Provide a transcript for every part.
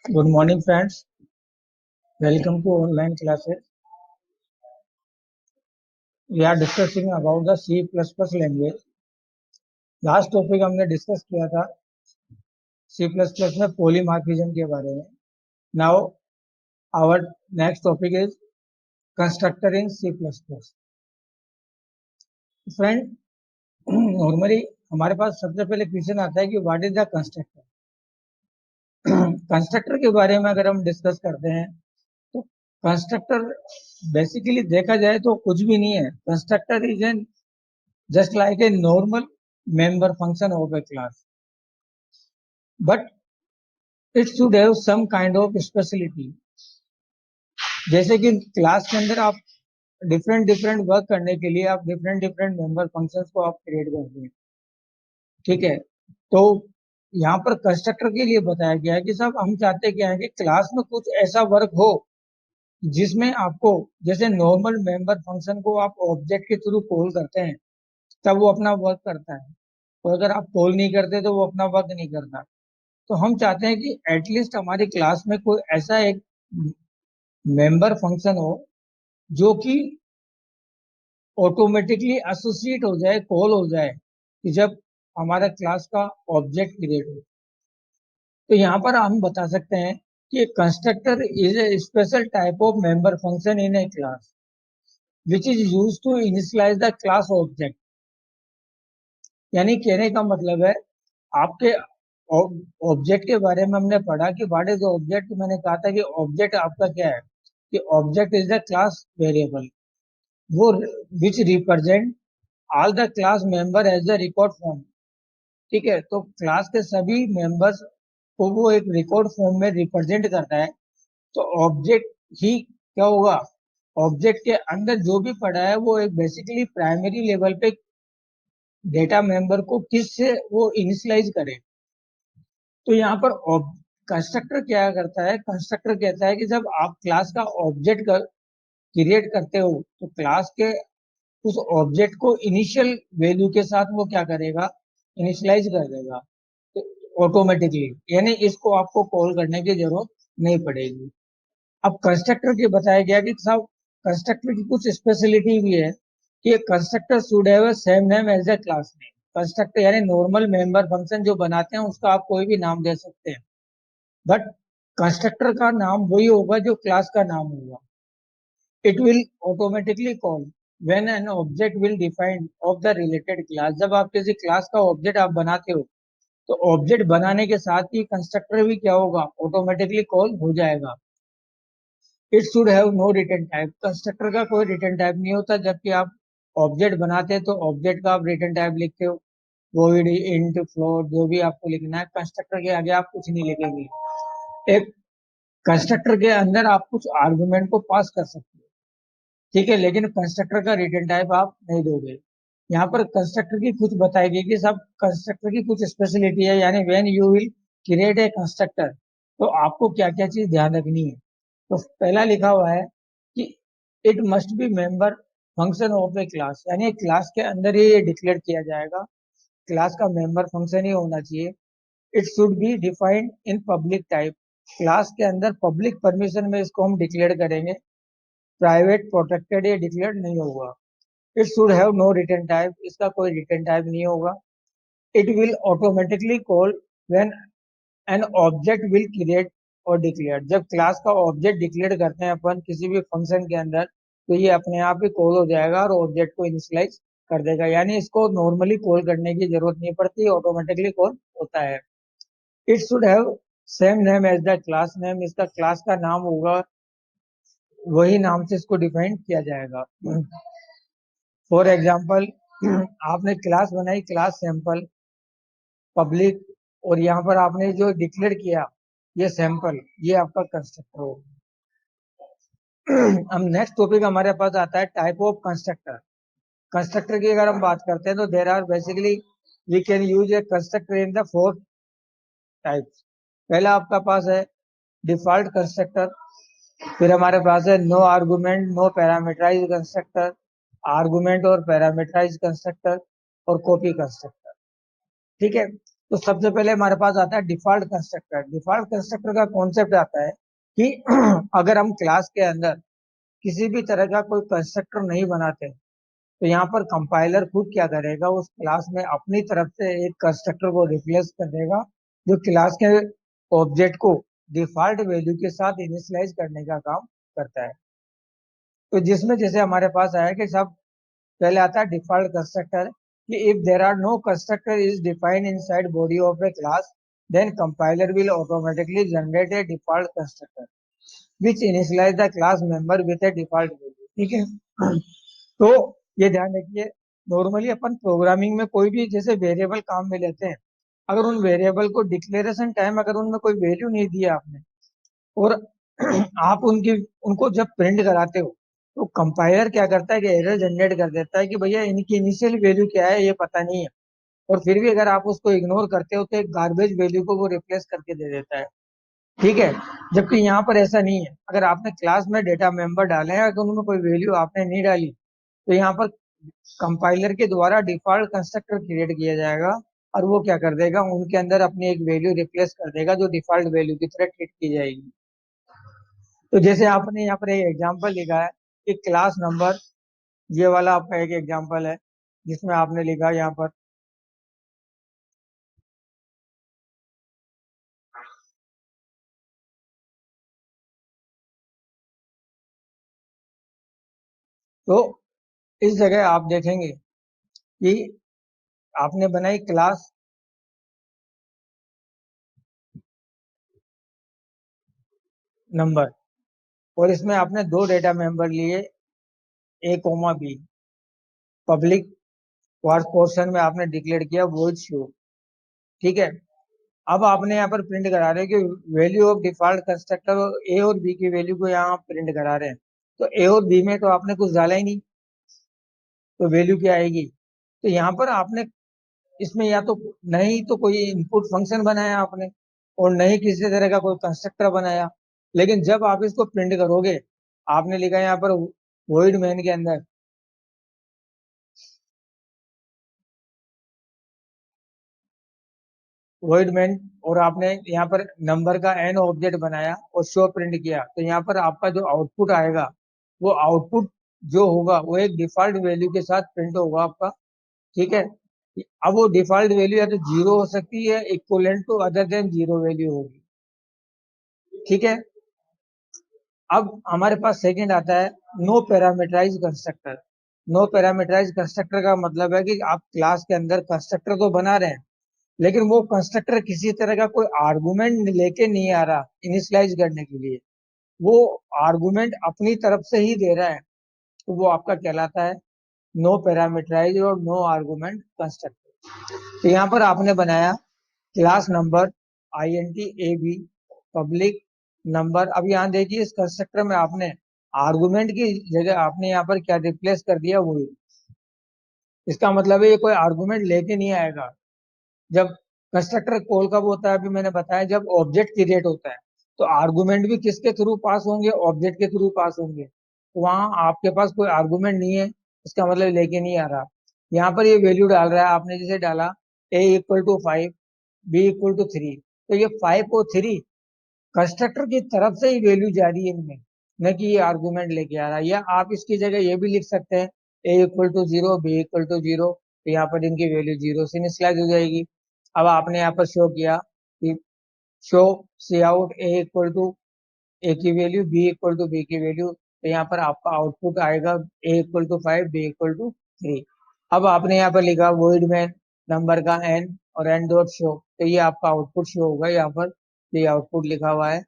Good morning, friends. Welcome to online classes. We are discussing about the C++ language. Last topic हमने discuss किया था C++ में polymorphism के बारे में. Now our next topic is constructor in C++. Friend, normally हमारे पास सबसे पहले क्वेश्चन आता है कि what is the constructor. Constructor के बारे में अगर हम डिस्कस करते हैं तो कंस्ट्रक्टर बेसिकली देखा जाए तो कुछ भी नहीं है. Constructor is an just like a normal member function of a class, but it should have some kind of specialty. जैसे कि क्लास के अंदर आप डिफरेंट वर्क करने के लिए आप डिफरेंट मेंबर फंक्शंस को आप क्रिएट करते हैं, ठीक है. तो यहाँ पर कंस्ट्रक्टर के लिए बताया गया है कि साहब हम चाहते क्या है कि क्लास में कुछ ऐसा वर्क हो जिसमें आपको, जैसे नॉर्मल मेंबर फंक्शन को आप ऑब्जेक्ट के थ्रू कॉल करते हैं तब वो अपना वर्क करता है, तो अगर आप कॉल नहीं करते तो वो अपना वर्क नहीं करता. तो हम चाहते हैं कि एटलीस्ट हमारी क्लास में कोई ऐसा एक मेंबर फंक्शन हो जो कि ऑटोमेटिकली एसोसिएट हो जाए, कॉल हो जाए कि जब हमारा क्लास का ऑब्जेक्ट क्रिएट हो. तो यहाँ पर हम बता सकते हैं कि constructor is a special type of member function in a class which is used to initialize the class object. यानी कहने का मतलब है, आपके ऑब्जेक्ट के बारे में हमने पढ़ा कि व्हाट इज ऑब्जेक्ट. मैंने कहा था कि ऑब्जेक्ट आपका क्या है, कि object is the class variable वो which represent all the class member as the record form. ठीक है, तो क्लास के सभी मेंबर्स को वो एक रिकॉर्ड फॉर्म में रिप्रेजेंट करता है. तो ऑब्जेक्ट ही क्या होगा, ऑब्जेक्ट के अंदर जो भी पड़ा है वो एक बेसिकली प्राइमरी लेवल पे डेटा मेंबर को किस से वो इनिशियलाइज करे. तो यहाँ पर कंस्ट्रक्टर क्या करता है, कंस्ट्रक्टर कहता है कि जब आप क्लास का ऑब्जेक्ट क्रिएट करते हो तो क्लास के उस ऑब्जेक्ट को इनिशियल वैल्यू के साथ वो क्या करेगा, इनिशियलाइज कर देगा ऑटोमेटिकली. यानी इसको आपको कॉल करने की जरूरत नहीं पड़ेगी. अब कंस्ट्रक्टर के बताया गया कि साहब कंस्ट्रक्टर की कुछ स्पेशलिटी भी है कि constructor should have same name as the class name. Constructor यानी नॉर्मल मेंबर फंक्शन जो बनाते हैं उसका आप कोई भी नाम दे सकते हैं, बट कंस्ट्रक्टर का नाम वही होगा जो क्लास का नाम होगा. It will automatically call when an object will defined of the related class. जब आप किसी क्लास का ऑब्जेक्ट आप बनाते हो तो ऑब्जेक्ट बनाने के साथ ही कंस्ट्रक्टर भी क्या होगा, ऑटोमेटिकली कॉल हो जाएगा. It should have no return type. Constructor का कोई रिटर्न टाइप नहीं होता. जबकि आप ऑब्जेक्ट बनाते हैं तो ऑब्जेक्ट का आप रिटर्न टाइप लिखते हो, वॉइड, इंट, फ्लोट, जो भी आपको लिखना है. कंस्ट्रक्टर के आगे आप कुछ नहीं लिखेंगे. एक कंस्ट्रक्टर के अंदर आप कुछ आर्गुमेंट को पास कर सकते हो, ठीक है, लेकिन कंस्ट्रक्टर का रिटर्न टाइप आप नहीं दोगे. यहाँ पर कंस्ट्रक्टर की कुछ बताएगी कि सब कंस्ट्रक्टर की कुछ स्पेशलिटी है. यानी when you will create a constructor तो आपको क्या क्या चीज ध्यान रखनी है. तो पहला लिखा हुआ है कि it must be member function of a class. यानी क्लास के अंदर ही ये डिक्लेयर किया जाएगा, क्लास का मेंबर फंक्शन ही होना चाहिए. It should be defined in public type. Class के अंदर पब्लिक परमिशन में इसको हम डिक्लेयर करेंगे, प्राइवेट प्रोटेक्टेड ये डिक्लेयर नहीं होगा. It should have no return type. इसका कोई रिटर्न टाइप नहीं होगा. It will automatically call when an object will create और डिक्लेयर. जब क्लास का ऑब्जेक्ट डिक्लेयर करते हैं अपन किसी भी फंक्शन के अंदर तो ये अपने आप ही कॉल हो जाएगा और ऑब्जेक्ट को इनिशियलाइज कर देगा. यानी इसको नॉर्मली कॉल करने की जरूरत नहीं पड़ती, ऑटोमेटिकली कॉल होता है. It should have same name as the class name. इसका क्लास का नाम होगा, वही नाम से इसको डिफाइन किया जाएगा. फॉर एग्जाम्पल, आपने क्लास बनाई, क्लास सैंपल पब्लिक, और यहाँ पर आपने जो डिक्लेयर किया ये सैंपल, ये आपका कंस्ट्रक्टर होगा. अब नेक्स्ट टॉपिक हमारे पास आता है टाइप ऑफ कंस्ट्रक्टर. कंस्ट्रक्टर की अगर हम बात करते हैं तो there are basically we can use a constructor in the four types. पहला आपका पास है डिफॉल्ट कंस्ट्रक्टर. फिर हमारे पास है no argument no parameterize constructor, argument और पैरामीटराइज कंस्ट्रक्टर, और कॉपी कंस्ट्रक्टर. ठीक है, तो सबसे पहले हमारे पास आता है डिफॉल्ट कंस्ट्रक्टर। डिफॉल्ट कंस्ट्रक्टर का कॉन्सेप्ट आता है कि अगर हम क्लास के अंदर किसी भी तरह का कोई कंस्ट्रक्टर नहीं बनाते, तो यहाँ पर कंपाइलर खुद क्या करेगा, उस क्लास में अपनी तरफ से एक कंस्ट्रक्टर को रिप्लेस कर देगा, जो क्लास के ऑब्जेक्ट को डिफॉल्ट वैल्यू के साथ इनिशियलाइज करने का काम करता है। तो जिसमें जैसे हमारे पास आया कि सब पहले आता है डिफॉल्ट कंस्ट्रक्टर, कि if there are no constructor is defined inside body of a class, then compiler will automatically generate a default constructor which initialize the class member with a default value. ठीक है। तो ये ध्यान रखिए, normally अपन programming में कोई भी जैसे वेरिएबल काम में लेते हैं, अगर उन वेरिएबल को डिक्लेरेशन टाइम अगर उनमें कोई वैल्यू नहीं दिया आपने, और आप उनकी उनको जब प्रिंट कराते हो, तो कंपाइलर क्या करता है कि एरर जनरेट कर देता है कि भैया इनकी इनिशियल वैल्यू क्या है ये पता नहीं है, और फिर भी अगर आप उसको इग्नोर करते हो तो एक गार्बेज वैल्यू को वो रिप्लेस करके दे देता है। ठीक है। जबकि यहाँ पर ऐसा नहीं है, अगर आपने क्लास में डेटा मेंबर डाले हैं, अगर उनमें कोई वैल्यू आपने नहीं डाली, तो यहाँ पर कंपाइलर के द्वारा डिफॉल्ट कंस्ट्रक्टर क्रिएट किया जाएगा, और वो क्या कर देगा, उनके अंदर अपनी एक वैल्यू रिप्लेस कर देगा जो डिफॉल्ट वैल्यू की तरह ट्रीट की जाएगी। तो जैसे आपने यहाँ पर एक एग्जांपल लिखा है कि क्लास नंबर, ये वाला आपका एक एग्जांपल है जिसमें आपने लिखा यहाँ पर, तो इस जगह आप देखेंगे कि आपने बनाई क्लास नंबर, और इसमें आपने दो डेटा मेंबर लिए, ए कोमा बी। पब्लिक पोर्शन में आपने डिक्लेयर किया वॉइड शो। ठीक है। अब आपने यहाँ पर प्रिंट करा रहे हैं कि वैल्यू ऑफ डिफॉल्ट कंस्ट्रक्टर, ए और बी की वैल्यू को यहाँ प्रिंट करा रहे हैं, तो ए और बी में तो आपने कुछ डाला ही नहीं, तो वैल्यू क्या आएगी। तो यहाँ पर आपने इसमें या तो नहीं तो कोई इनपुट फंक्शन बनाया आपने, और नहीं किसी तरह का कोई कंस्ट्रक्टर बनाया, लेकिन जब आप इसको प्रिंट करोगे, आपने लिखा है यहाँ पर वॉइड मेन के अंदर, वॉइड मेन, और आपने यहाँ पर नंबर का एन ऑब्जेक्ट बनाया और शो प्रिंट किया, तो यहाँ पर आपका जो आउटपुट आएगा, वो आउटपुट जो होगा वो एक डिफॉल्ट वैल्यू के साथ प्रिंट होगा आपका। ठीक है। अब वो डिफॉल्ट वैल्यू या तो जीरो हो सकती है, equivalent to other than zero value होगी। ठीक है। अब हमारे पास सेकंड आता है no parameterize constructor. No parameterize constructor का मतलब है कि आप क्लास के अंदर कंस्ट्रक्टर तो बना रहे हैं, लेकिन वो कंस्ट्रक्टर किसी तरह का कोई आर्गुमेंट लेके नहीं आ रहा इनिशियलाइज करने के लिए, वो आर्गुमेंट अपनी तरफ से ही दे रहा है, तो वो आपका कहलाता है नो पैरामीटराइज और नो आर्गुमेंट कंस्ट्रक्टर। तो यहाँ पर आपने बनाया class number I N T A B, public number. अब यहाँ देखिए इस कंस्ट्रक्टर में आपने आर्गुमेंट की जगह आपने यहाँ पर क्या रिप्लेस कर दिया, वही। इसका मतलब है ये कोई आर्गुमेंट लेके नहीं आएगा। जब कंस्ट्रक्टर कॉल कब होता है, अभी मैंने बताया जब ऑब्जेक्ट क्रिएट होता है, तो आर्गुमेंट भी किसके थ्रू पास होंगे, ऑब्जेक्ट के थ्रू पास होंगे, तो वहां आपके पास कोई आर्गुमेंट नहीं है, इसका मतलब लेके नहीं आ रहा। यहाँ पर ये वैल्यू डाल रहा है, आपने जैसे डाला A equal to 5, B equal to 3, तो ये 5 और 3 कंस्ट्रक्टर की तरफ से ही वैल्यू जा रही है इनमें, न कि ये आर्गुमेंट लेके आ रहा है। या आप इसकी जगह ये भी लिख सकते हैं A equal to zero, B equal to zero, तो यहाँ पर इनकी वैल्यू जीरो से इनिशियलाइज हो जाएगी। अब आपने यहाँ पर शो किया कि show C out A equal to A की वैल्यू, बी इक्वल टू बी की वैल्यू, तो यहाँ पर आपका आउटपुट आएगा A equal to 5, B equal to 3। अब आपने यहाँ पर लिखा वॉइड मैन नंबर का एन और एन डॉट शो, तो ये आपका आउटपुट शो होगा यहाँ पर, ये आउटपुट लिखा हुआ है।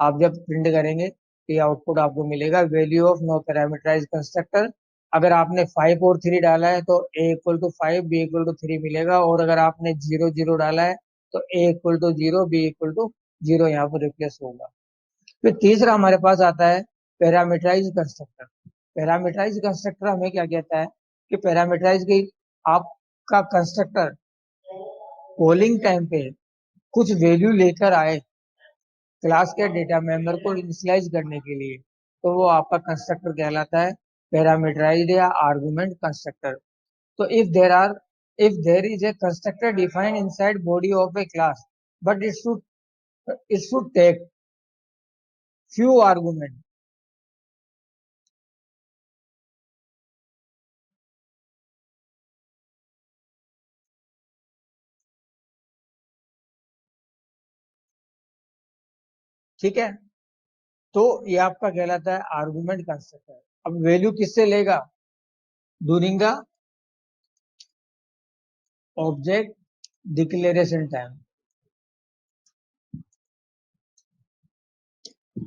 आप जब प्रिंट करेंगे तो ये आउटपुट आपको मिलेगा value of no parameterize constructor. अगर आपने 5 और 3 डाला है तो A equal to 5, B equal to 3 मिलेगा, और अगर आपने जीरो जीरो डाला है तो A equal to zero, B equal to zero यहाँ पर रिप्लेस होगा। फिर तीसरा हमारे पास आता है पैरामीटराइज कंस्ट्रक्टर। पैरामीटराइज कंस्ट्रक्टर हमें क्या कहता है कि पैरामीटराइज की आपका कंस्ट्रक्टर कॉलिंग टाइम पे कुछ वैल्यू लेकर आए क्लास के डेटा मेंबर को इनिशियलाइज करने के लिए, तो वो आपका कंस्ट्रक्टर कहलाता है पैरामीटराइज्ड या आर्गुमेंट कंस्ट्रक्टर। तो if there are if there is a constructor defined inside body of a class, but it should take few argument. ठीक है, तो ये आपका कहलाता है आर्गुमेंट कंस्ट्रक्टर। अब वैल्यू किससे लेगा? During the object declaration time.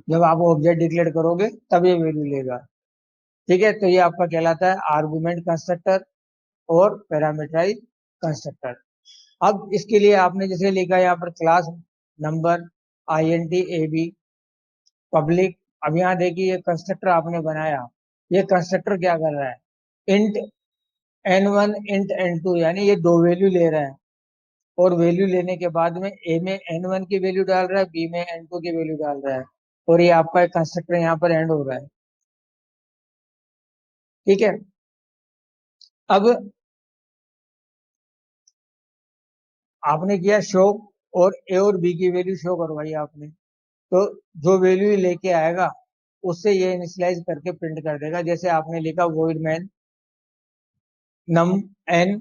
जब आप ऑब्जेक्ट डिक्लेयर करोगे तब ये वैल्यू लेगा। ठीक है, तो ये आपका कहलाता है आर्गुमेंट कंस्ट्रक्टर और पैरामीटराइज कंस्ट्रक्टर। अब इसके लिए आपने जैसे लिखा यहाँ पर class number INT AB public. अब यहाँ देखिए ये कंस्ट्रक्टर आपने बनाया, ये कंस्ट्रक्टर क्या कर रहा है? इंट N1 इंट N2 यानी ये दो वैल्यू ले रहा है, और वैल्यू लेने के बाद में ए में N1 की वैल्यू डाल रहा है, बी में N2 की वैल्यू डाल रहा है, और ये आपका कंस्ट्रक्टर यहाँ पर एंड हो रहा है। ठीक है, अब आपने किया शो, और ए और बी की वैल्यू शो करवाई आपने, तो जो वैल्यू लेके आएगा उससे ये इनिशियलाइज करके प्रिंट कर देगा। जैसे आपने लिखा वॉइड मैन नम n,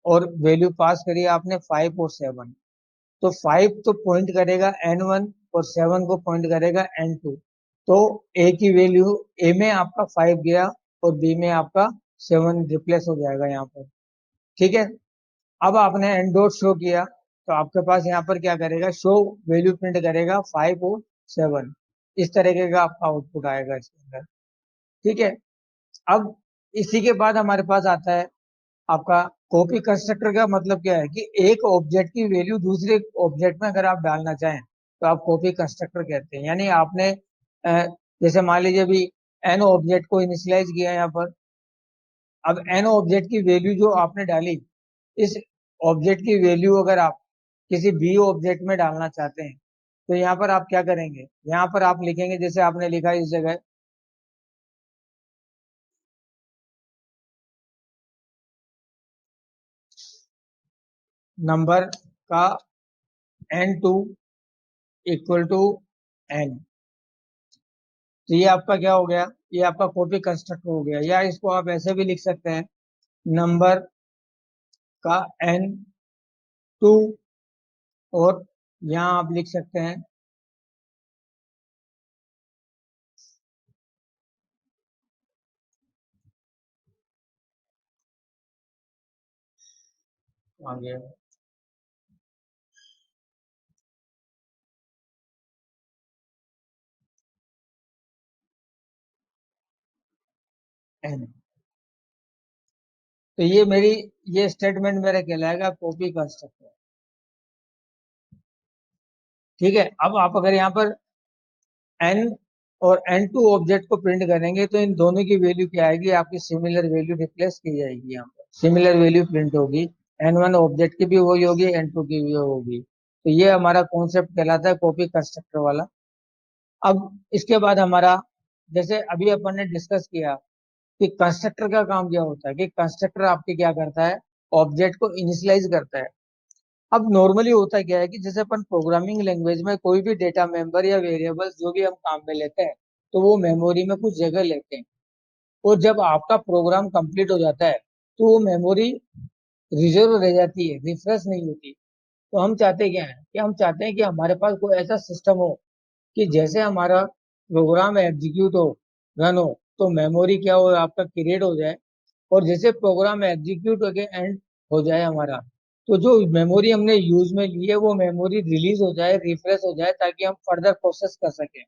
और वैल्यू पास करी आपने 5 और 7, तो 5 तो पॉइंट करेगा N1 और 7 को पॉइंट करेगा N2। तो ए की वैल्यू ए में आपका 5 गया और बी में आपका 7 रिप्लेस हो जाएगा यहाँ पर। ठीक है, अब आपने एन डॉट शो किया, तो आपके पास यहाँ पर क्या करेगा? शो वैल्यू प्रिंट करेगा 5 और 7। इस तरीके का आपका आउटपुट आएगा इसके अंदर। ठीक है, अब इसी के बाद हमारे पास आता है आपका कॉपी कंस्ट्रक्टर। का मतलब क्या है कि एक ऑब्जेक्ट की वैल्यू दूसरे ऑब्जेक्ट में अगर आप डालना चाहें तो आप कॉपी कंस्ट्रक्टर कहते हैं। यानी आपने जैसे मान लीजिए अभी एन ऑब्जेक्ट को इनिशियलाइज किया यहाँ पर। अब एन ऑब्जेक्ट की वैल्यू जो आपने डाली, इस ऑब्जेक्ट की वैल्यू अगर आप किसी बी ऑब्जेक्ट में डालना चाहते हैं तो यहाँ पर आप क्या करेंगे? यहाँ पर आप लिखेंगे जैसे आपने लिखा इस जगह नंबर का N2 इक्वल टू N। तो ये आपका क्या हो गया? ये आपका कॉपी कंस्ट्रक्ट हो गया। या इसको आप ऐसे भी लिख सकते हैं, नंबर का N2, और यहाँ आप लिख सकते हैं आगे N। तो ये मेरी, ये स्टेटमेंट मेरा कहलाएगा कॉपी कंस्ट्रक्टर। ठीक है, अब आप अगर यहाँ पर N और N2 ऑब्जेक्ट को प्रिंट करेंगे तो इन दोनों की वैल्यू क्या आएगी? आपकी सिमिलर वैल्यू रिप्लेस की जाएगी। यहाँ पर सिमिलर वैल्यू प्रिंट होगी, N1 ऑब्जेक्ट की भी वही होगी, N2 की भी होगी। तो ये हमारा कॉन्सेप्ट कहलाता है कॉपी कंस्ट्रक्टर वाला। अब इसके बाद हमारा, जैसे अभी अपन ने डिस्कस किया कि कंस्ट्रक्टर का काम क्या होता है, कि कंस्ट्रक्टर आपके क्या करता है? ऑब्जेक्ट को इनिशियलाइज करता है। अब नॉर्मली होता क्या है कि जैसे अपन प्रोग्रामिंग लैंग्वेज में कोई भी डेटा मेंबर या वेरिएबल्स जो भी हम काम में लेते हैं तो वो मेमोरी में कुछ जगह लेते हैं, और जब आपका प्रोग्राम कंप्लीट हो जाता है तो वो मेमोरी रिजर्व रह जाती है, रिफ्रेश नहीं होती। तो हम चाहते क्या है कि हम चाहते हैं कि हमारे पास कोई ऐसा सिस्टम हो कि जैसे हमारा प्रोग्राम एग्जीक्यूट हो, रन हो, तो मेमोरी क्या हो, आपका क्रिएट हो जाए, और जैसे प्रोग्राम एग्जीक्यूट होके एंड हो जाए हमारा, तो जो मेमोरी हमने यूज में ली है वो मेमोरी रिलीज हो जाए, रिफ्रेश हो जाए, ताकि हम फर्दर प्रोसेस कर सकें।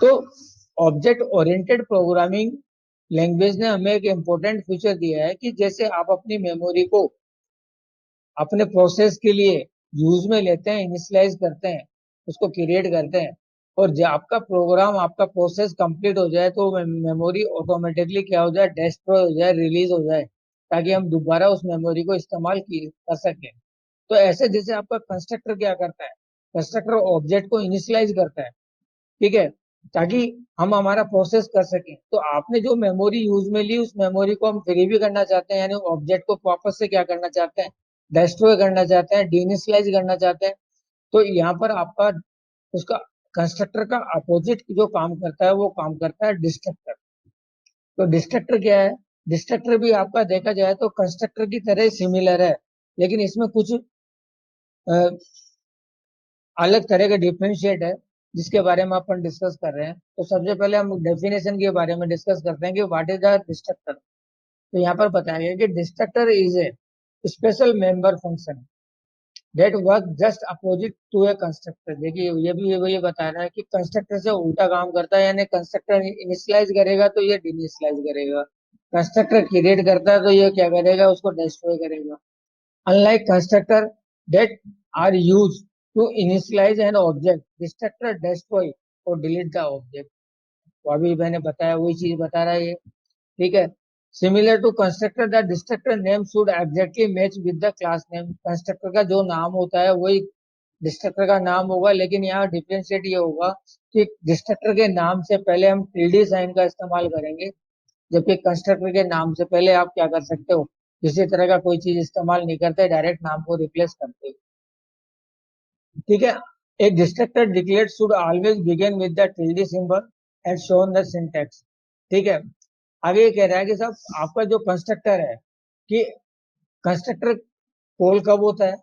तो ऑब्जेक्ट ओरिएंटेड प्रोग्रामिंग लैंग्वेज ने हमें एक इम्पोर्टेंट फीचर दिया है कि जैसे आप अपनी मेमोरी को अपने प्रोसेस के लिए यूज में लेते हैं, इनिशियलाइज करते हैं, उसको क्रिएट करते हैं, और जब आपका प्रोग्राम, आपका प्रोसेस कंप्लीट हो जाए तो मेमोरी ऑटोमेटिकली क्या हो जाए? डिस्ट्रॉय हो जाए, रिलीज हो जाए, ताकि हम दोबारा उस मेमोरी को इस्तेमाल कर सकें। तो ऐसे जैसे आपका कंस्ट्रक्टर क्या करता है? कंस्ट्रक्टर ऑब्जेक्ट को इनिशियलाइज करता है। ठीक है, ताकि हम हमारा प्रोसेस कर सकें। तो आपने जो मेमोरी यूज में ली उस मेमोरी को हम फ्री भी करना चाहते हैं, यानी ऑब्जेक्ट को वापस से क्या करना चाहते हैं, डिस्ट्रॉय करना चाहते हैं, डीइनिशियलाइज करना चाहते हैं। तो यहाँ पर आपका उसका कंस्ट्रक्टर का अपोजिट जो काम करता है वो काम करता है डिस्ट्रक्टर। तो डिस्ट्रक्टर क्या है, डिस्ट्रक्टर भी आपका देखा जाए तो कंस्ट्रक्टर की तरह सिमिलर है, लेकिन इसमें कुछ अलग तरह का डिफरेंशिएट है जिसके बारे में अपन डिस्कस कर रहे हैं। तो सबसे पहले हम डेफिनेशन के बारे में डिस्कस करते हैं कि व्हाट इज द डिस्ट्रक्टर। तो यहाँ पर बताया गया कि destructor is a special member function that work just opposite to a constructor. देखिए ये भी ये बता रहा है कि कंस्ट्रक्टर से उल्टा काम करता है, यानी कंस्ट्रक्टर इनिशियलाइज करेगा तो ये डिनिशियलाइज करेगा, कंस्ट्रक्टर क्रिएट करता है तो ये क्या करेगा, उसको डिस्ट्रॉय करेगा। Unlike constructor that are used to initialize an object, destructor destroy or delete the object। तो अभी मैंने बताया वही चीज बता रहा है ये, ठीक है। Similar to constructor the destructor name should exactly match with the class name. Constructor का जो नाम होता है वही डिस्ट्रक्टर का नाम होगा, लेकिन यहाँ डिफरेंशिएट ये होगा कि डिस्ट्रक्टर के नाम से पहले हम 3D साइन का इस्तेमाल करेंगे, जबकि कंस्ट्रक्टर के नाम से पहले आप क्या कर सकते हो, किसी तरह का कोई चीज इस्तेमाल नहीं करते, डायरेक्ट नाम को रिप्लेस करते हो, ठीक है। एक destructor declare should always begin with the tilde symbol and shown the syntax, ठीक है। आगे ये कह रहा है कि साहब आपका जो कंस्ट्रक्टर है कि कंस्ट्रक्टर कॉल कब होता है,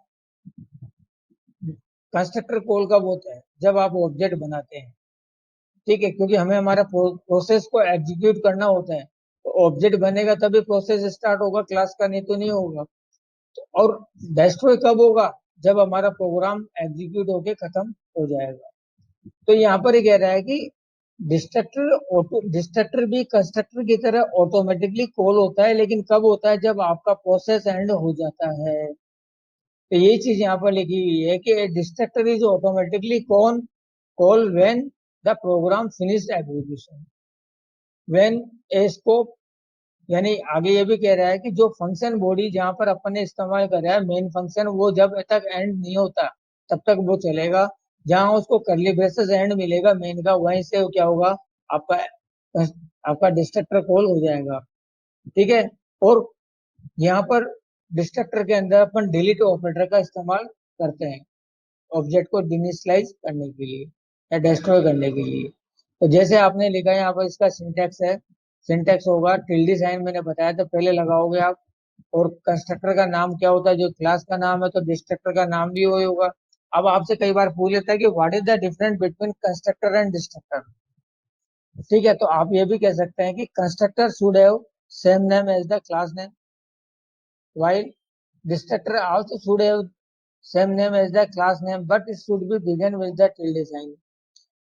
कंस्ट्रक्टर कॉल कब होता है, जब आप ऑब्जेक्ट बनाते हैं, ठीक है, क्योंकि हमें हमारा प्रोसेस को एग्जीक्यूट करना होता है। तो ऑब्जेक्ट बनेगा तभी प्रोसेस स्टार्ट होगा क्लास का, नहीं तो नहीं होगा। और डिस्ट्रॉय कब होगा, जब हमारा प्रोग्राम एग्जीक्यूट होके खत्म हो जाएगा। तो यहाँ पर ये कह रहा है कि डिस्ट्रक्टर भी कंस्ट्रक्टर की तरह ऑटोमेटिकली कॉल होता है, लेकिन कब होता है, जब आपका प्रोसेस एंड हो जाता है। तो ये चीज यहाँ पर लिखी हुई है कि destructor is automatically call when the program finish execution when a scope. यानी आगे ये भी कह रहा है कि जो फंक्शन बॉडी जहां पर अपन ने इस्तेमाल करा है मेन फंक्शन, वो जब तक एंड नहीं होता तब तक वो चलेगा। जहां उसको करली ब्रेसेस एंड मिलेगा मेन का, वहीं से क्या होगा, आपका आपका डिस्ट्रक्टर कॉल हो जाएगा, ठीक है। और यहाँ पर डिस्ट्रक्टर के अंदर अपन डिलीट ऑपरेटर का इस्तेमाल करते हैं ऑब्जेक्ट को डिनिशियलाइज करने के लिए या डिस्ट्रॉय करने के लिए। तो जैसे आपने लिखा है यहाँ पर, इसका सिंटैक्स है, सिंटैक्स होगा टिल्डी साइन मैंने बताया तो पहले लगाओगे आप। और कंस्ट्रक्टर का नाम क्या होता है, जो क्लास का नाम है, तो डिस्ट्रक्टर का नाम भी वही होगा। अब आपसे कई बार पूछ लेता है कि what is the difference between constructor and destructor, ठीक है। तो आप ये भी कह सकते हैं कि constructor should have same name as the class name, while destructor also should have same name as the class name, but it should be begin with the tilde sign.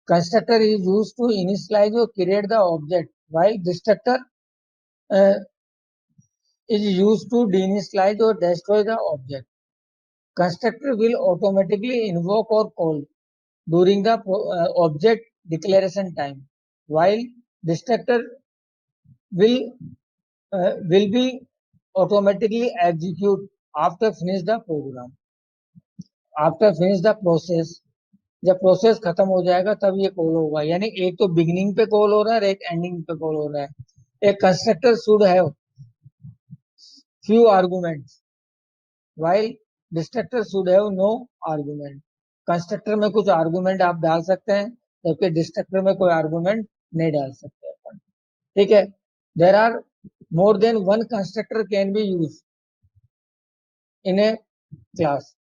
Constructor is used to initialize or create the object, while destructor uh, is used to deinitialize or destroy the object. Constructor will automatically invoke or call during the object declaration time, while destructor will will be automatically execute after finish the program, after finish the process. जब process खत्म हो जाएगा तब ये call होगा, यानी एक तो बिगिनिंग पे कॉल हो रहा है और एक एंडिंग पे कॉल हो रहा है। एक constructor should have few arguments while destructor should have no argument. Constructor में कुछ आर्गुमेंट आप डाल सकते हैं, जबकि डिस्ट्रक्टर में कोई आर्गुमेंट नहीं डाल सकते अपन, ठीक है। There are more than one constructor can be use in a class.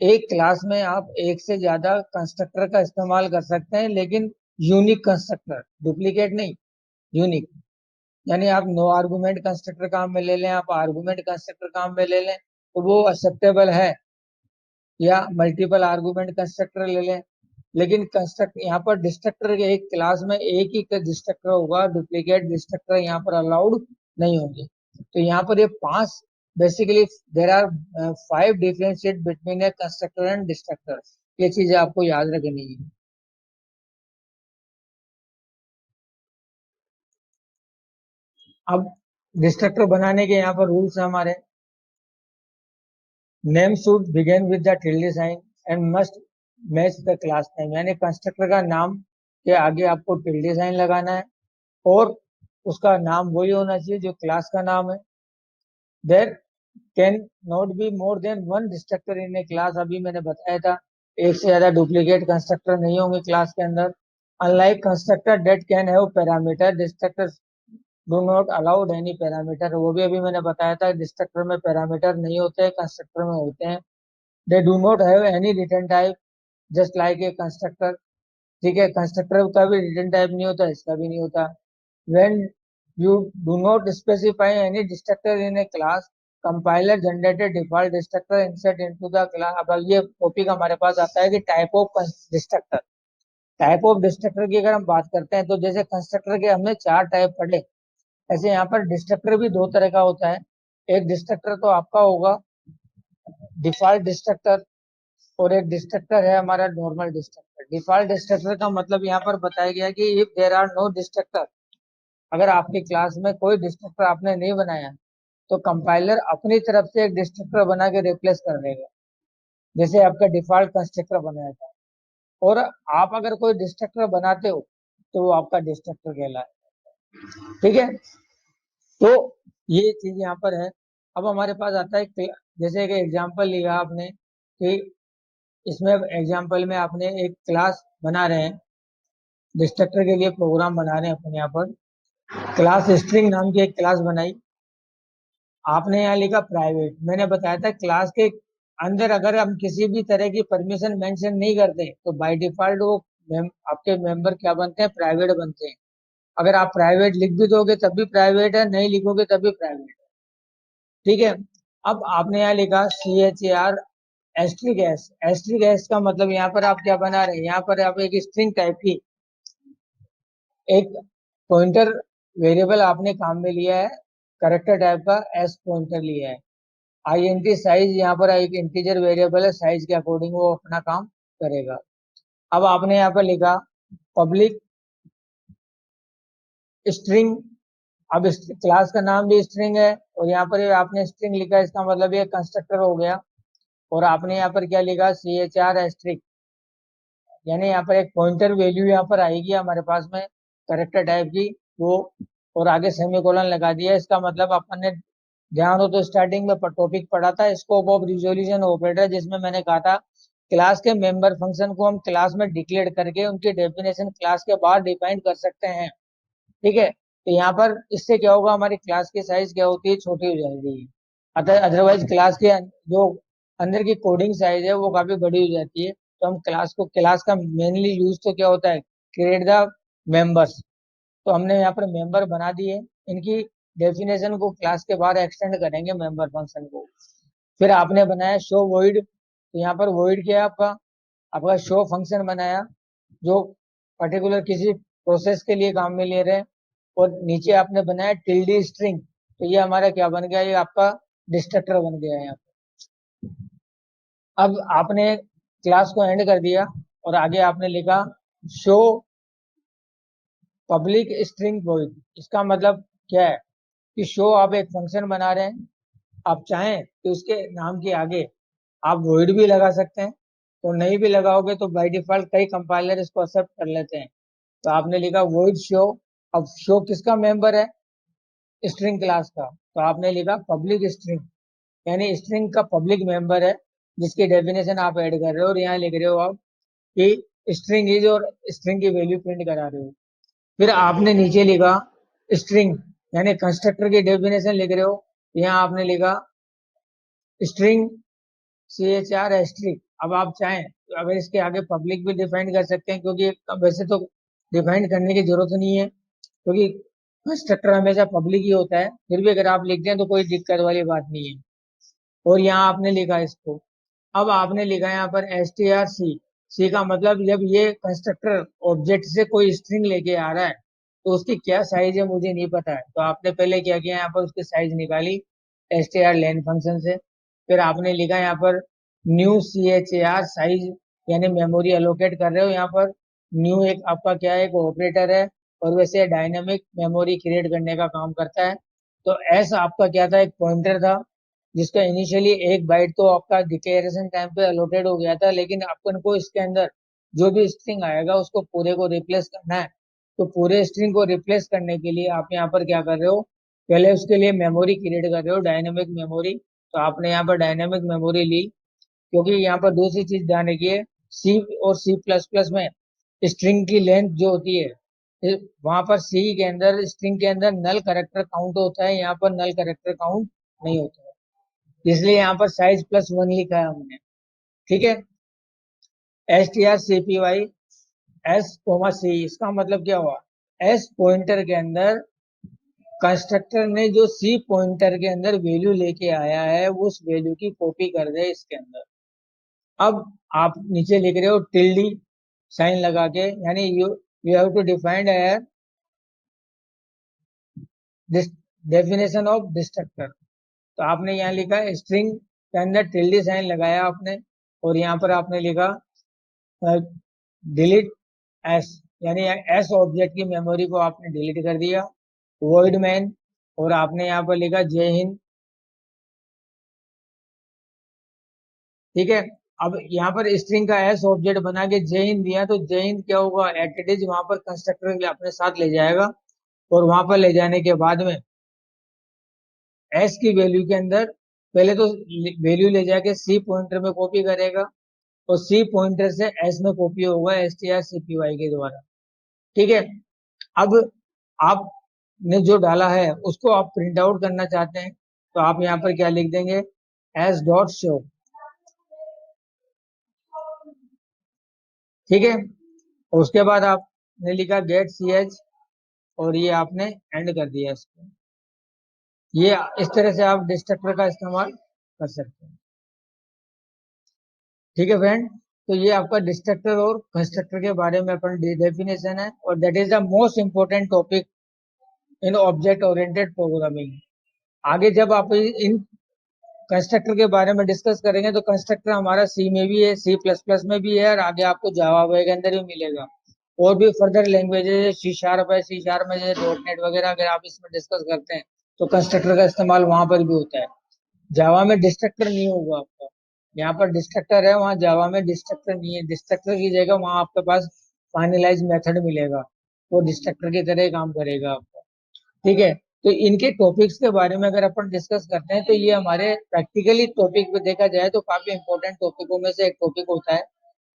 एक क्लास में आप एक से ज्यादा कंस्ट्रक्टर का इस्तेमाल कर सकते हैं, लेकिन यूनिक कंस्ट्रक्टर, डुप्लीकेट नहीं, यूनिक। यानी आप नो आर्गुमेंट कंस्ट्रक्टर काम में ले लें, आप आर्गुमेंट कंस्ट्रक्टर काम में ले लें तो वो एक्सेप्टेबल है, या मल्टीपल आर्गुमेंट कंस्ट्रक्टर ले लें। लेकिन कंस्ट्रक्ट यहाँ पर डिस्ट्रक्टर के एक क्लास में एक ही डिस्ट्रक्टर होगा, डुप्लीकेट डिस्ट्रक्टर यहाँ पर अलाउड नहीं होंगे। तो यहाँ पर ये पांच basically there are 5 differentiate between a constructor and destructor, ये चीजें आपको याद रखनी है। अब डिस्ट्रक्टर बनाने के यहाँ पर रूल्स है हमारे। Name should begin with the tilde sign and must match the class name, यानी कंस्ट्रक्टर का नाम के आगे आपको टिल्डे साइन लगाना है और उसका नाम वही होना चाहिए जो क्लास का नाम है। There can not be more than one destructor in a class, अभी मैंने बताया था एक से ज्यादा डुप्लीकेट कंस्ट्रक्टर नहीं होंगे क्लास के अंदर। Unlike constructor date can have parameter, destructor do not allowed any parameter, वो भी अभी मैंने बताया था डिस्ट्रक्टर में पैरामीटर नहीं होते, कंस्ट्रक्टर में होते हैं। They do not have any return type just like a constructor, ठीक है, कंस्ट्रक्टर का भी रिटर्न टाइप नहीं होता, इसका भी नहीं होता। When you do not specify any destructor in a class, compiler generated default destructor insert into the class. अब ये टॉपिक हमारे पास आता है कि type of destructor. Type of destructor की अगर हम बात करते हैं तो जैसे कंस्ट्रक्टर के हमने 4 टाइप पढ़े, ऐसे यहाँ पर डिस्ट्रक्टर भी 2 तरह का होता है। एक डिस्ट्रक्टर तो आपका होगा डिफॉल्ट डिस्ट्रक्टर और एक डिस्ट्रक्टर है हमारा नॉर्मल डिस्ट्रक्टर। डिफॉल्ट डिस्ट्रक्टर का मतलब यहाँ पर बताया गया कि if there are no destructor, अगर आपकी क्लास में कोई डिस्ट्रक्टर आपने नहीं बनाया तो कंपाइलर अपनी तरफ से एक डिस्ट्रक्टर बना के रिप्लेस कर देगा, जैसे आपका डिफॉल्ट कंस्ट्रक्टर बनाया था। और आप अगर कोई डिस्ट्रक्टर बनाते हो तो वो आपका डिस्ट्रक्टर कहलाएगा, ठीक है। तो ये चीज यहाँ पर है। अब हमारे पास आता है जैसे एक एग्जांपल लिया आपने कि इसमें एग्जांपल में आपने एक क्लास बना रहे हैं, डिस्ट्रक्टर के लिए प्रोग्राम बना रहे हैं अपने यहाँ पर। क्लास स्ट्रिंग नाम की एक क्लास बनाई, आपने यहाँ लिखा प्राइवेट। मैंने बताया था क्लास के अंदर अगर हम किसी भी तरह की परमिशन मेंशन नहीं करते तो बाय डिफॉल्ट वो आपके मेंबर क्या बनते हैं, प्राइवेट बनते हैं। अगर आप प्राइवेट लिख भी दोगे तब भी प्राइवेट है, नहीं लिखोगे तब भी प्राइवेट है, ठीक है। अब आपने यहाँ लिखा CHAR asterisk S. Asterisk S का मतलब यहाँ पर आप क्या बना रहे हैं, यहाँ पर आप एक स्ट्रिंग टाइप की एक पॉइंटर वेरिएबल आपने काम में लिया है, करेक्टर टाइप का एस पॉइंटर लिया है। INT साइज यहाँ पर एक इंटीजर वेरिएबल है, साइज के अकॉर्डिंग वो अपना काम करेगा। अब आपने यहाँ पर लिखा पब्लिक स्ट्रिंग। अब इस क्लास का नाम भी स्ट्रिंग है और यहाँ पर आपने स्ट्रिंग लिखा, इसका मतलब ये कंस्ट्रक्टर हो गया। और आपने यहाँ पर क्या लिखा, CHAR एस्ट्रिक, यानी यहाँ पर एक पॉइंटर वैल्यू यहाँ पर आएगी हमारे पास में करेक्टर टाइप की वो, और आगे सेमीकोलन लगा दिया। इसका मतलब अपन ने ध्यान हो तो स्टार्टिंग में टॉपिक पढ़ा था स्कोप ऑफ रिजोल्यूशन ऑपरेटर, जिसमें मैंने कहा था क्लास के मेंबर फंक्शन को हम क्लास में डिक्लेयर करके उनकी डेफिनेशन क्लास के बाहर डिफाइन कर सकते हैं, ठीक है। तो यहाँ पर इससे क्या होगा, हमारी क्लास की साइज क्या होती है, छोटी हो जाएगी। अदरवाइज क्लास के जो अंदर की कोडिंग साइज है वो काफी बड़ी हो जाती है। तो हम क्लास का मेनली यूज तो क्या होता है, क्रिएट द मेंबर्स। तो हमने यहाँ पर मेंबर बना दिए, इनकी डेफिनेशन को क्लास के बाहर एक्सटेंड करेंगे मेंबर फंक्शन को। फिर आपने बनाया शो वॉइड, तो यहाँ पर वॉइड क्या है आपका, आपका शो फंक्शन बनाया जो पर्टिकुलर किसी प्रोसेस के लिए काम में ले रहे हैं। और नीचे आपने बनाया टिल्डी स्ट्रिंग, तो ये हमारा क्या बन गया, ये आपका डिस्ट्रक्टर बन गया है यहाँ पे। अब आपने क्लास को एंड कर दिया और आगे आपने लिखा शो पब्लिक स्ट्रिंग वॉइड। इसका मतलब क्या है कि शो आप एक फंक्शन बना रहे हैं, आप चाहें तो उसके नाम के आगे आप वॉइड भी लगा सकते हैं, तो नहीं भी लगाओगे तो बाय डिफॉल्ट कई कंपाइलर इसको एक्सेप्ट कर लेते हैं। तो आपने लिखा वॉइड शो। अब शो किसका मेंबर है, स्ट्रिंग क्लास का, तो आपने लिखा पब्लिक स्ट्रिंग, यानी स्ट्रिंग का पब्लिक मेंबर है जिसकी डेफिनेशन आप ऐड कर रहे हो और यहाँ लिख रहे हो आप कि स्ट्रिंग इज, और स्ट्रिंग की वैल्यू प्रिंट करा रहे हो। फिर आपने नीचे लिखा स्ट्रिंग, यानी कंस्ट्रक्टर की डेफिनेशन लिख रहे हो, यहाँ आपने लिखा स्ट्रिंग CHAR एस्ट्रिक। अब आप चाहें तो अगर इसके आगे पब्लिक भी डिफाइन कर सकते हैं, क्योंकि वैसे तो डिफाइन करने की जरूरत नहीं है क्योंकि कंस्ट्रक्टर हमेशा पब्लिक ही होता है, फिर भी अगर आप लिखते हैं तो कोई दिक्कत वाली बात नहीं है। और यहाँ आपने लिखा इसको, अब आपने लिखा यहाँ पर STRC। सी का मतलब जब ये कंस्ट्रक्टर ऑब्जेक्ट से कोई स्ट्रिंग लेके आ रहा है तो उसकी क्या साइज है मुझे नहीं पता है, तो आपने पहले क्या किया, यहाँ पर उसकी साइज निकाली str len फंक्शन से। फिर आपने लिखा यहाँ पर न्यू CHAR साइज, यानी मेमोरी एलोकेट कर रहे हो यहाँ पर। न्यू एक आपका क्या है, एक ऑपरेटर है और वैसे डायनेमिक मेमोरी क्रिएट करने का काम करता है। तो एस आपका क्या था, एक पॉइंटर था, जिसका इनिशियली 1 बाइट तो आपका डिक्लेरेशन टाइम पे अलॉटेड हो गया था, लेकिन अपन को इसके अंदर जो भी स्ट्रिंग आएगा उसको पूरे को रिप्लेस करना है। तो पूरे स्ट्रिंग को रिप्लेस करने के लिए आप यहाँ पर क्या कर रहे हो, पहले उसके लिए मेमोरी क्रिएट कर रहे हो, डायनेमिक मेमोरी। तो आपने यहाँ पर डायनेमिक मेमोरी ली, क्योंकि यहाँ पर दूसरी चीज ध्यान रखिए, सी और सी प्लस प्लस में स्ट्रिंग की लेंथ जो होती है, वहां पर सी के अंदर स्ट्रिंग के अंदर नल कैरेक्टर काउंट होता है, यहाँ पर नल कैरेक्टर काउंट नहीं होता है, इसलिए यहाँ पर साइज +1 लिखा है हमने। ठीक है, strcpy s, इसका मतलब क्या हुआ, एस पॉइंटर के अंदर कंस्ट्रक्टर ने जो सी पॉइंटर के अंदर वैल्यू लेके आया है उस वैल्यू की कॉपी कर दे इसके अंदर। अब आप नीचे लिख रहे हो टिल्डी साइन लगा के, यानी you you have to defined definition of destructor. तो आपने यहाँ लिखा स्ट्रिंग के अंदर टिल्डी साइन लगाया आपने, और यहाँ पर आपने लिखा डिलीट एस, यानी एस ऑब्जेक्ट की मेमोरी को आपने डिलीट कर दिया, वॉइड मैन, और आपने यहाँ पर लिखा जय हिंद। ठीक है, अब यहाँ पर स्ट्रिंग का एस ऑब्जेक्ट बना के जय हिंद दिया, तो जय हिंद क्या होगा, एट वहां पर कंस्ट्रक्टर अपने साथ ले जाएगा, और वहां पर ले जाने के बाद में एस की वैल्यू के अंदर पहले तो वैल्यू ले जाके सी पॉइंटर में कॉपी करेगा, और सी पॉइंटर से एस में कॉपी होगा strcpy के द्वारा। ठीक है, अब आपने जो डाला है उसको आप प्रिंट आउट करना चाहते हैं, तो आप यहाँ पर क्या लिख देंगे, एस डॉट शो। ठीक है, और उसके बाद आपने लिखा गेट सी एच, और ये आपने एंड कर दिया इसको। ये इस तरह से आप डिस्ट्रक्टर का इस्तेमाल कर सकते हैं। ठीक है फ्रेंड, तो ये आपका डिस्ट्रक्टर और कंस्ट्रक्टर के बारे में अपन डेफिनेशन है, और that is the most important topic in object oriented programming. आगे जब आप इन कंस्ट्रक्टर के बारे में डिस्कस करेंगे तो कंस्ट्रक्टर हमारा सी में भी है, सी प्लस प्लस में भी है, और आगे आपको जावा के अंदर भी मिलेगा। और भी फर्दर लैंग्वेजेस C# है, C# में जैसे .NET वगैरह अगर आप इसमें डिस्कस करते हैं तो कंस्ट्रक्टर का इस्तेमाल वहां पर भी होता है। जावा में डिस्ट्रक्टर नहीं होगा आपका, यहाँ पर डिस्ट्रक्टर है, वहाँ जावा में डिस्ट्रक्टर नहीं है। डिस्ट्रक्टर की जगह वहाँ आपके पास फाइनलाइज मेथड मिलेगा, वो डिस्ट्रक्टर की तरह काम करेगा आपका। ठीक है, तो इनके टॉपिक्स के बारे में अगर अपन डिस्कस करते हैं तो ये हमारे प्रैक्टिकली टॉपिक पे देखा जाए तो काफी इंपॉर्टेंट टॉपिकों में से एक टॉपिक होता है,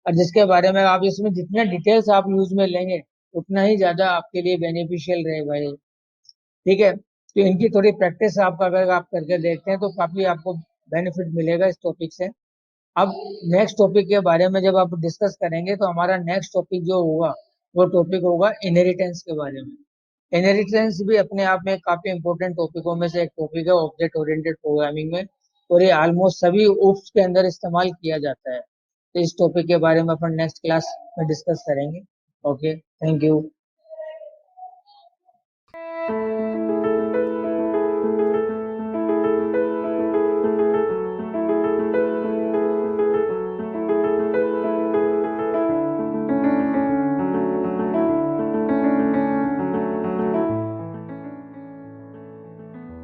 और जिसके बारे में आप इसमें जितने डिटेल्स आप यूज में लेंगे उतना ही ज्यादा आपके लिए बेनिफिशियल रहेगा ये। ठीक है, तो इनकी थोड़ी प्रैक्टिस आप अगर आप करके देखते हैं तो काफी आपको बेनिफिट मिलेगा इस टॉपिक से। अब नेक्स्ट टॉपिक के बारे में जब आप डिस्कस करेंगे तो हमारा नेक्स्ट टॉपिक जो होगा वो टॉपिक होगा इनहेरिटेंस के बारे में। इनहेरिटेंस भी अपने आप में काफी इंपॉर्टेंट टॉपिकों में से एक टॉपिक है ऑब्जेक्ट ओरिएंटेड प्रोग्रामिंग में, और ये ऑलमोस्ट सभी उप्स के अंदर इस्तेमाल किया जाता है। तो इस टॉपिक के बारे में अपन नेक्स्ट क्लास में डिस्कस करेंगे। Okay, thank you.